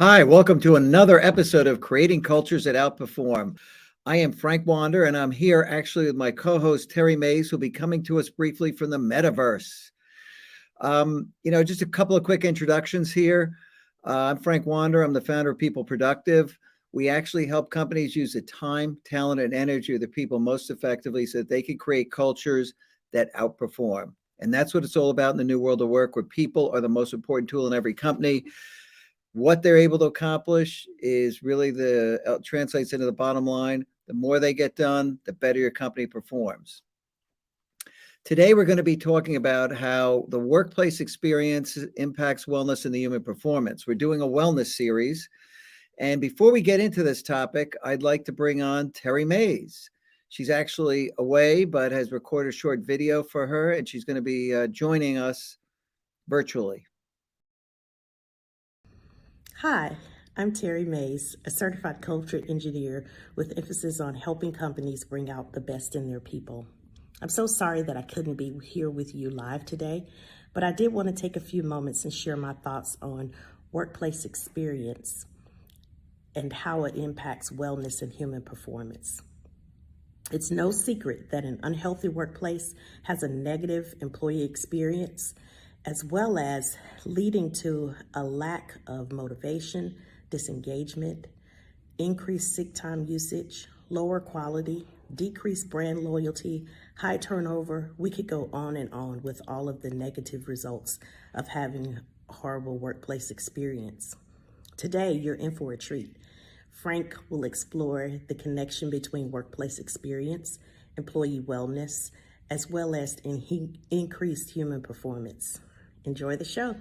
Hi, welcome to another episode of Creating Cultures that Outperform. I am Frank Wander, and I'm here actually with my co-host Terri Mays, who'll be coming to us briefly from the metaverse. Just a couple of quick introductions here. I'm Frank Wander. I'm the founder of PeopleProductive. We actually help companies use the time, talent, and energy of the people most effectively so that they can create cultures that outperform. And that's what it's all about in the new world of work, where people are the most important tool in every company. What they're able to accomplish is really translates into the bottom line. The more they get done, the better your company performs. Today, we're going to be talking about how the workplace experience impacts wellness and the human performance. We're doing a wellness series. And before we get into this topic, I'd like to bring on Terri Mays. She's actually away, but has recorded a short video for her, and she's going to be joining us virtually. Hi, I'm Terri Mays, a certified culture engineer with emphasis on helping companies bring out the best in their people. I'm so sorry that I couldn't be here with you live today, but I did want to take a few moments and share my thoughts on workplace experience and how it impacts wellness and human performance. It's no secret that an unhealthy workplace has a negative employee experience, as well as leading to a lack of motivation, disengagement, increased sick time usage, lower quality, decreased brand loyalty, high turnover. We could go on and on with all of the negative results of having a horrible workplace experience. Today, you're in for a treat. Frank will explore the connection between workplace experience, employee wellness, as well as increased human performance. Enjoy the show.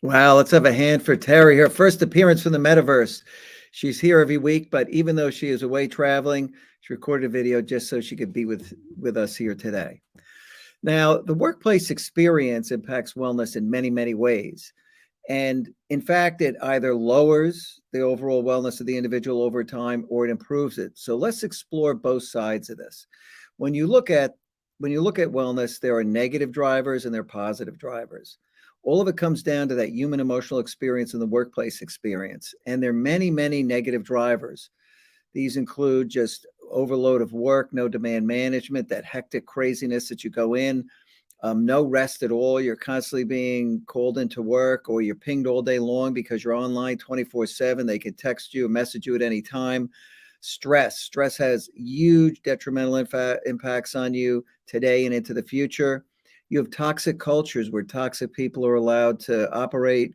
Wow, let's have a hand for Terri. Her first appearance from the metaverse. She's here every week, but even though she is away traveling, she recorded a video just so she could be with us here today. Now, the workplace experience impacts wellness in many, many ways. And in fact, it either lowers the overall wellness of the individual over time or it improves it. So let's explore both sides of this. When you look at wellness, there are negative drivers and there are positive drivers. All of it comes down to that human emotional experience and the workplace experience. And there are many, many negative drivers. These include just overload of work, no demand management, that hectic craziness that you go in, no rest at all. You're constantly being called into work, or you're pinged all day long because you're online 24/7. They can text you, message you at any time. Stress has huge detrimental impacts on you today and into the future. You have toxic cultures where toxic people are allowed to operate.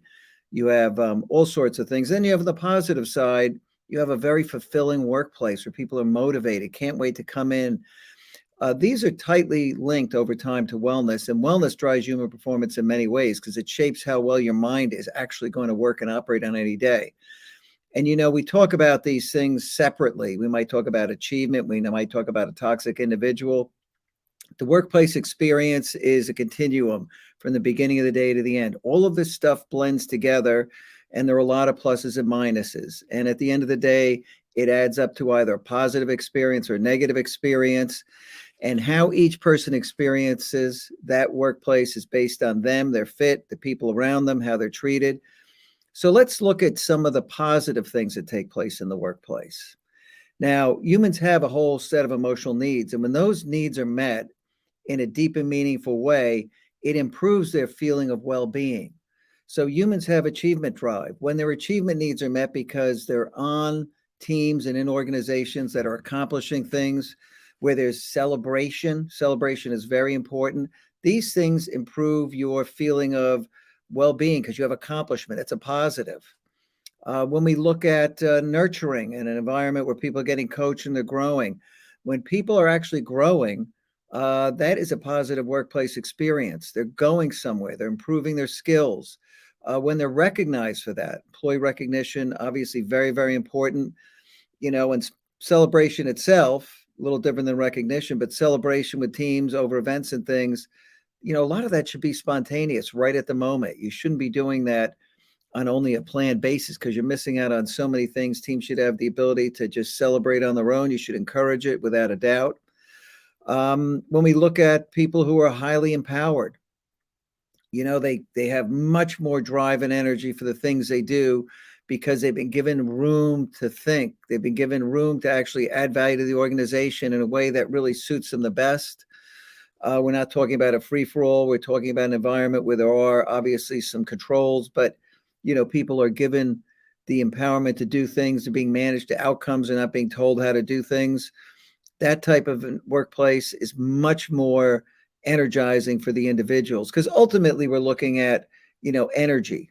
You have all sorts of things. Then you have the positive side. You have a very fulfilling workplace where people are motivated, can't wait to come in. These are tightly linked over time to wellness, and wellness drives human performance in many ways because it shapes how well your mind is actually going to work and operate on any day. And, we talk about these things separately. We might talk about achievement. We might talk about a toxic individual. The workplace experience is a continuum from the beginning of the day to the end. All of this stuff blends together, and there are a lot of pluses and minuses. And at the end of the day, it adds up to either a positive experience or a negative experience. And how each person experiences that workplace is based on them, their fit, the people around them, how they're treated. So let's look at some of the positive things that take place in the workplace. Now, humans have a whole set of emotional needs, and when those needs are met in a deep and meaningful way, it improves their feeling of well-being. So humans have achievement drive. When their achievement needs are met because they're on teams and in organizations that are accomplishing things, where there's celebration is very important. These things improve your feeling of well-being because you have accomplishment. It's a positive. When we look at nurturing in an environment where people are getting coached and they're growing, when people are actually growing, that is a positive workplace experience. They're going somewhere. They're improving their skills. When they're recognized for that, employee recognition, obviously very, very important. And celebration itself, a little different than recognition, but celebration with teams over events and things, a lot of that should be spontaneous right at the moment. You shouldn't be doing that on only a planned basis because you're missing out on so many things. Teams should have the ability to just celebrate on their own. You should encourage it without a doubt. When we look at people who are highly empowered, They have much more drive and energy for the things they do because they've been given room to think. They've been given room to actually add value to the organization in a way that really suits them the best. We're not talking about a free-for-all. We're talking about an environment where there are obviously some controls, but people are given the empowerment to do things, to being managed to outcomes and not being told how to do things. That type of workplace is much more energizing for the individuals, because ultimately we're looking at, energy.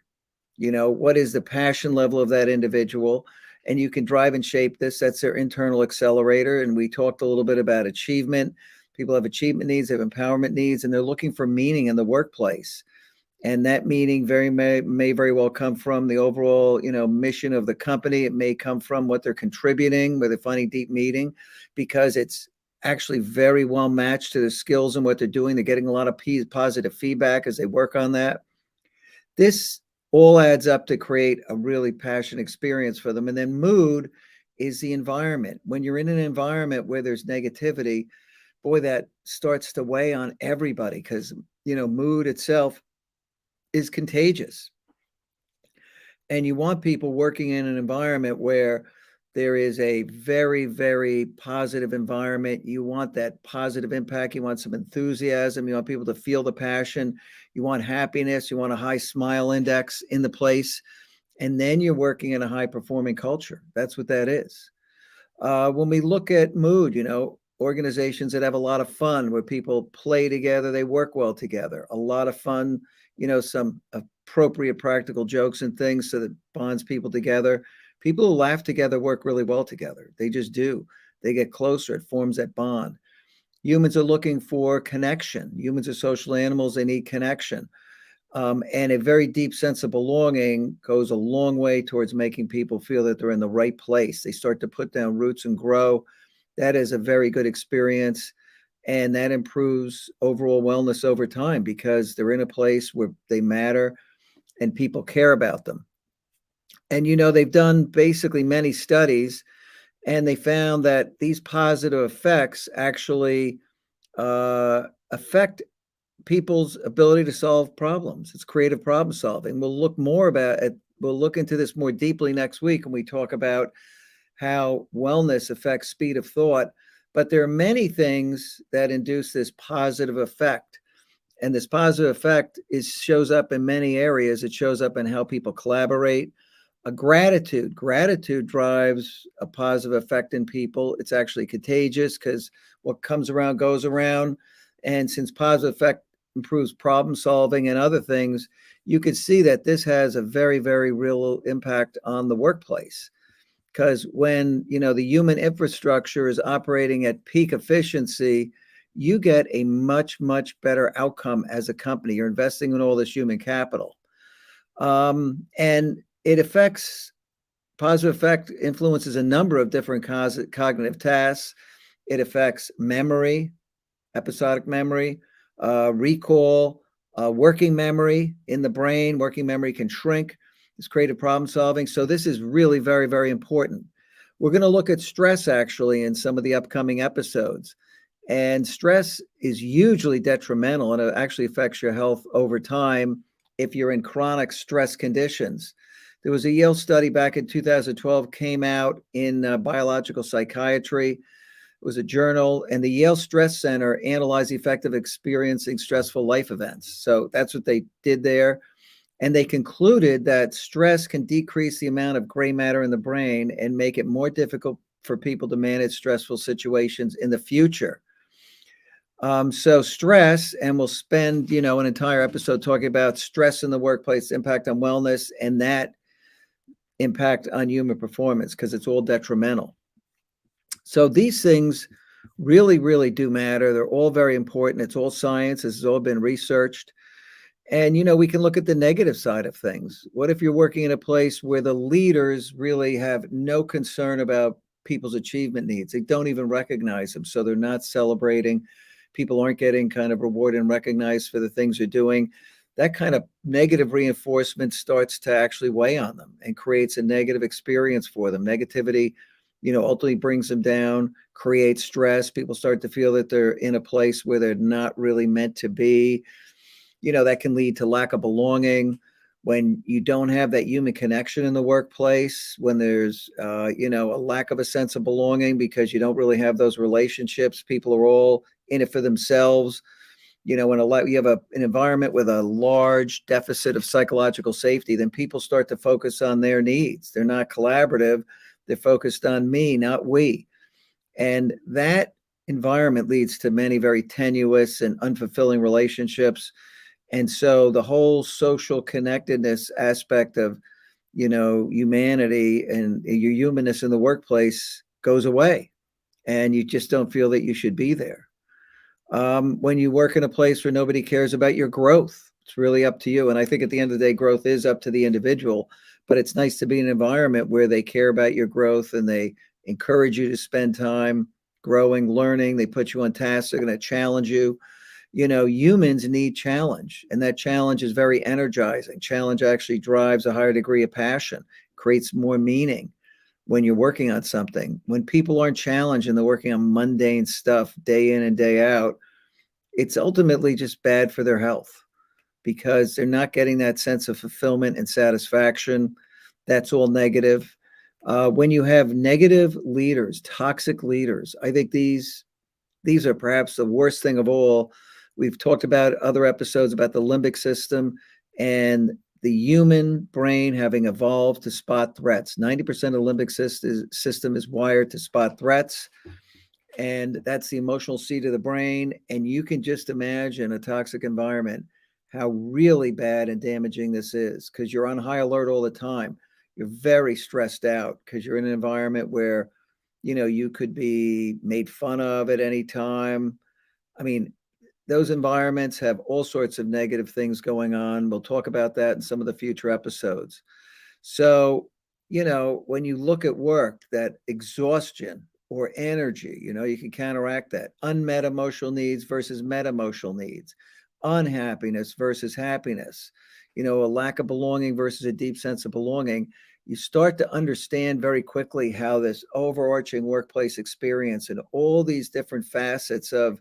What is the passion level of that individual? And you can drive and shape this. That's their internal accelerator. And we talked a little bit about achievement. People have achievement needs, they have empowerment needs, and they're looking for meaning in the workplace. And that meaning may very well come from the overall, mission of the company. It may come from what they're contributing, where they're finding deep meaning, because it's actually very well matched to their skills and what they're doing. They're getting a lot of positive feedback as they work on that. This all adds up to create a really passionate experience for them. And then mood is the environment. When you're in an environment where there's negativity, boy, that starts to weigh on everybody, because, mood itself is contagious. And you want people working in an environment where there is a very, very positive environment. You want that positive impact. You want some enthusiasm. You want people to feel the passion. You want happiness. You want a high smile index in the place. And then you're working in a high performing culture. That's what that is. When we look at mood, organizations that have a lot of fun, where people play together, they work well together, a lot of fun, some appropriate practical jokes and things so that bonds people together. People who laugh together work really well together. They just do. They get closer. It forms that bond. Humans are looking for connection. Humans are social animals. They need connection. And a very deep sense of belonging goes a long way towards making people feel that they're in the right place. They start to put down roots and grow. That is a very good experience. And that improves overall wellness over time, because they're in a place where they matter and people care about them. And, they've done basically many studies, and they found that these positive effects actually affect people's ability to solve problems. It's creative problem solving. We'll look more about it. We'll look into this more deeply next week when we talk about how wellness affects speed of thought. But there are many things that induce this positive effect. And this positive effect shows up in many areas. It shows up in how people collaborate. Gratitude drives a positive effect in people. It's actually contagious, because what comes around goes around. And since positive effect improves problem solving and other things, you could see that this has a very, very real impact on the workplace. Because when, the human infrastructure is operating at peak efficiency, you get a much, much better outcome as a company. You're investing in all this human capital. And it positive effect influences a number of different cognitive tasks. It affects memory, episodic memory, recall, working memory in the brain. Working memory can shrink. It's creative problem solving. So this is really very, very important. We're going to look at stress actually in some of the upcoming episodes. And stress is hugely detrimental, and it actually affects your health over time if you're in chronic stress conditions. There was a Yale study back in 2012, came out in biological psychiatry. It was a journal, and the Yale Stress Center analyzed the effect of experiencing stressful life events. So that's what they did there. And they concluded that stress can decrease the amount of gray matter in the brain and make it more difficult for people to manage stressful situations in the future. So stress, and we'll spend, an entire episode talking about stress in the workplace, impact on wellness, and that impact on human performance, because it's all detrimental. So these things really, really do matter. They're all very important. It's all science. This has all been researched. And, we can look at the negative side of things. What if you're working in a place where the leaders really have no concern about people's achievement needs? They don't even recognize them. So they're not celebrating. People aren't getting kind of rewarded and recognized for the things they're doing. That kind of negative reinforcement starts to actually weigh on them and creates a negative experience for them. Negativity, ultimately brings them down, creates stress. People start to feel that they're in a place where they're not really meant to be. that can lead to lack of belonging. When you don't have that human connection in the workplace, when there's, a lack of a sense of belonging because you don't really have those relationships, people are all in it for themselves. When you have an environment with a large deficit of psychological safety, then people start to focus on their needs. They're not collaborative. They're focused on me, not we. And that environment leads to many very tenuous and unfulfilling relationships. And so the whole social connectedness aspect of, humanity and your humanness in the workplace goes away. And you just don't feel that you should be there. When you work in a place where nobody cares about your growth, it's really up to you. And I think at the end of the day, growth is up to the individual, but it's nice to be in an environment where they care about your growth and they encourage you to spend time growing, learning. They put you on tasks. They're going to challenge you. Humans need challenge, and that challenge is very energizing. Challenge actually drives a higher degree of passion, creates more meaning when you're working on something. When people aren't challenged and they're working on mundane stuff day in and day out, it's ultimately just bad for their health because they're not getting that sense of fulfillment and satisfaction. That's all negative. When you have negative leaders, toxic leaders, I think these are perhaps the worst thing of all. We've talked about other episodes about the limbic system and the human brain having evolved to spot threats. 90% of the limbic system is wired to spot threats. And that's the emotional seat of the brain. And you can just imagine a toxic environment, how really bad and damaging this is, because you're on high alert all the time. You're very stressed out because you're in an environment where, you could be made fun of at any time. I mean, those environments have all sorts of negative things going on. We'll talk about that in some of the future episodes. So, when you look at work, that exhaustion or energy, you can counteract that. Unmet emotional needs versus met emotional needs, unhappiness versus happiness, a lack of belonging versus a deep sense of belonging. You start to understand very quickly how this overarching workplace experience and all these different facets of,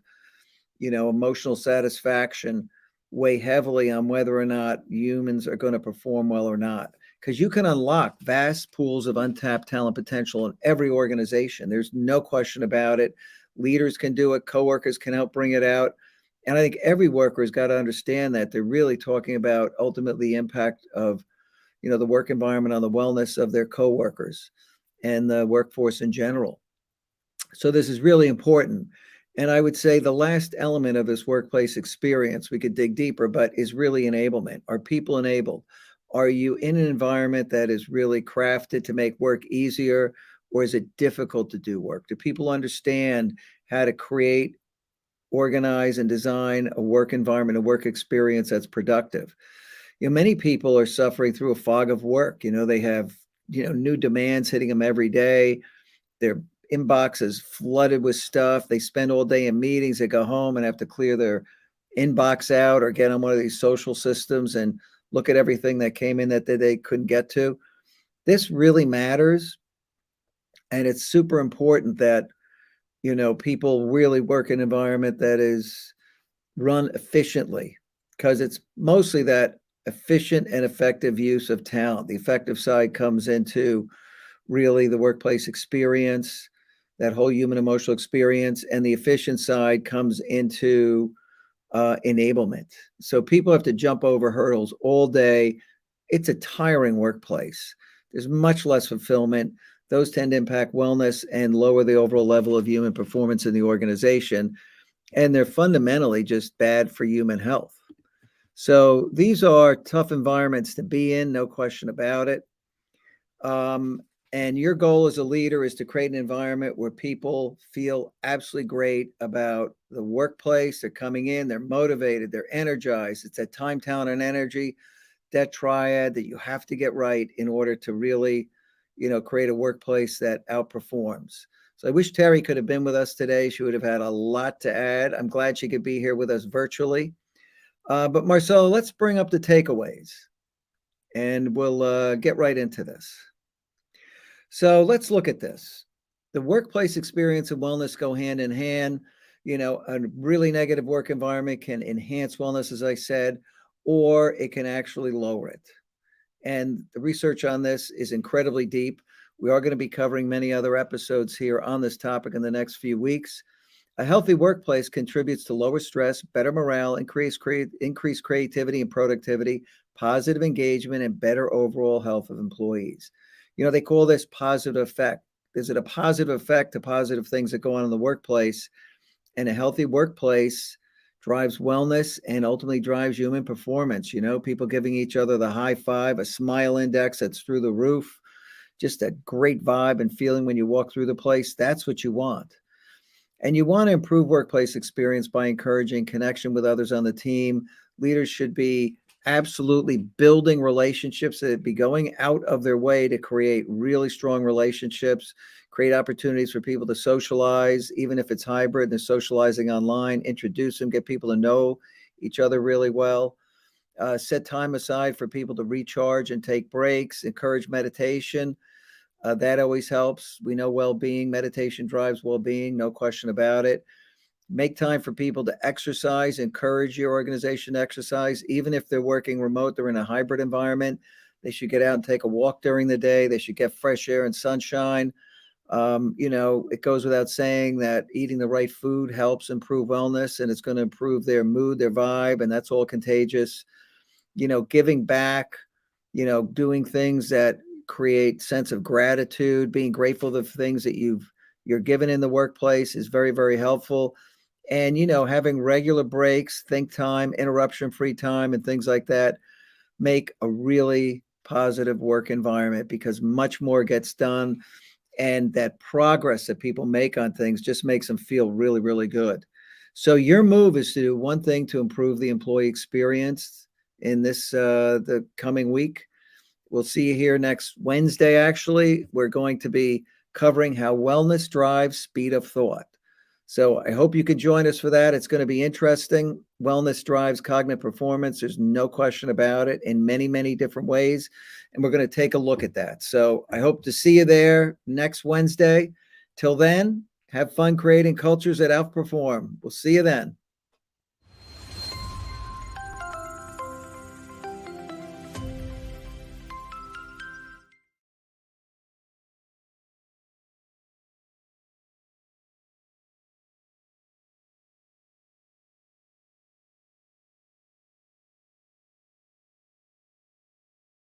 emotional satisfaction weigh heavily on whether or not humans are going to perform well or not. Because you can unlock vast pools of untapped talent potential in every organization. There's no question about it. Leaders can do it. Coworkers can help bring it out. And I think every worker has got to understand that they're really talking about ultimately the impact of, the work environment on the wellness of their coworkers and the workforce in general. So this is really important. And I would say the last element of this workplace experience, we could dig deeper, but is really enablement. Are people enabled? Are you in an environment that is really crafted to make work easier, or is it difficult to do work? Do people understand how to create, organize, and design a work environment, a work experience that's productive? Many people are suffering through a fog of work. They have, new demands hitting them every day. Their inbox is flooded with stuff. They spend all day in meetings. They go home and have to clear their inbox out or get on one of these social systems and look at everything that came in that they couldn't get to. This really matters. And it's super important that, people really work in an environment that is run efficiently, because it's mostly that efficient and effective use of talent. The effective side comes into really the workplace experience, that whole human emotional experience, and the efficient side comes into enablement. So people have to jump over hurdles all day. It's a tiring workplace. There's much less fulfillment. Those tend to impact wellness and lower the overall level of human performance in the organization. And they're fundamentally just bad for human health. So these are tough environments to be in, no question about it. And your goal as a leader is to create an environment where people feel absolutely great about the workplace. They're coming in, they're motivated, they're energized. It's that time, talent, and energy, that triad that you have to get right in order to really, create a workplace that outperforms. So I wish Terri could have been with us today. She would have had a lot to add. I'm glad she could be here with us virtually. But Marcelo, let's bring up the takeaways and we'll get right into this. So let's look at this. The workplace experience and wellness go hand in hand. A really negative work environment can enhance wellness, as I said, or it can actually lower it. And the research on this is incredibly deep. We are going to be covering many other episodes here on this topic in the next few weeks. A healthy workplace contributes to lower stress, better morale, increased creativity and productivity, positive engagement, and better overall health of employees. They call this positive effect. Is it a positive effect to positive things that go on in the workplace? And a healthy workplace drives wellness and ultimately drives human performance. People giving each other the high five, a smile index that's through the roof, just a great vibe and feeling when you walk through the place. That's what you want. And you want to improve workplace experience by encouraging connection with others on the team. Leaders should be absolutely building relationships, that be going out of their way to create really strong relationships, create opportunities for people to socialize, even if it's hybrid, they're socializing online, introduce them, get people to know each other really well. Set time aside for people to recharge and take breaks, encourage meditation. That always helps. We know well-being, meditation drives well-being, no question about it. Make time for people to exercise, encourage your organization to exercise. Even if they're working remote, they're in a hybrid environment, they should get out and take a walk during the day. They should get fresh air and sunshine. It goes without saying that eating the right food helps improve wellness, and it's going to improve their mood, their vibe, and that's all contagious. Giving back, doing things that create sense of gratitude, being grateful for the things that you're given in the workplace is very, very helpful. And, having regular breaks, think time, interruption-free time, and things like that make a really positive work environment, because much more gets done. And that progress that people make on things just makes them feel really, really good. So your move is to do one thing to improve the employee experience in the coming week. We'll see you here next Wednesday. Actually, we're going to be covering how wellness drives speed of thought. So I hope you can join us for that. It's going to be interesting. Wellness drives cognitive performance. There's no question about it, in many, many different ways. And we're going to take a look at that. So I hope to see you there next Wednesday. Till then, have fun creating cultures that outperform. We'll see you then.